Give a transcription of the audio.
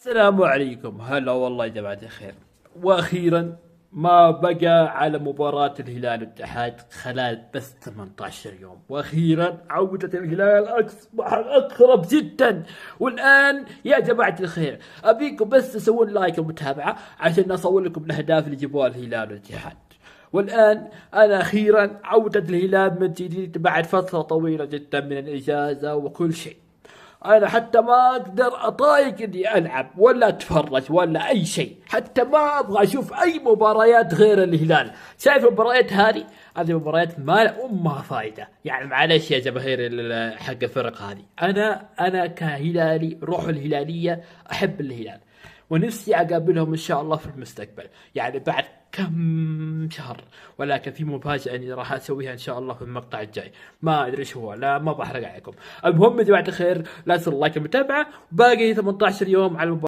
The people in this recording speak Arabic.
السلام عليكم، هلا والله يا جماعة الخير. واخيرا ما بقى على مباراة الهلال والاتحاد خلال بس 18 يوم، واخيرا عودة الهلال اصبح اقرب جدا. والان يا جماعة الخير ابيكم بس تسوون لايك ومتابعة عشان اصور لكم الاهداف اللي جابوها الهلال والاتحاد. والان انا اخيرا عودة الهلال من جديد بعد فترة طويلة جدا من الاجازة وكل شيء. انا حتى ما اقدر اطايق اني العب ولا اتفرج ولا اي شيء، حتى ما ابغى اشوف اي مباريات غير الهلال. شايف المباريات هذه مباريات ما لها امها فايده، يعني معلش يا جماهير حق الفرق هذه. انا كهلالي روح الهلاليه احب الهلال، ونفسي اقابلهم ان شاء الله في المستقبل، يعني بعد كم شهر. ولكن في مفاجأة اني راح اسويها ان شاء الله في المقطع الجاي، ما ادري ايش هو، لا ما بحرق عليكم. المهم يا جماعة الخير لا تنسوا اللايك والمتابعة، باقي 18 يوم على المباراة.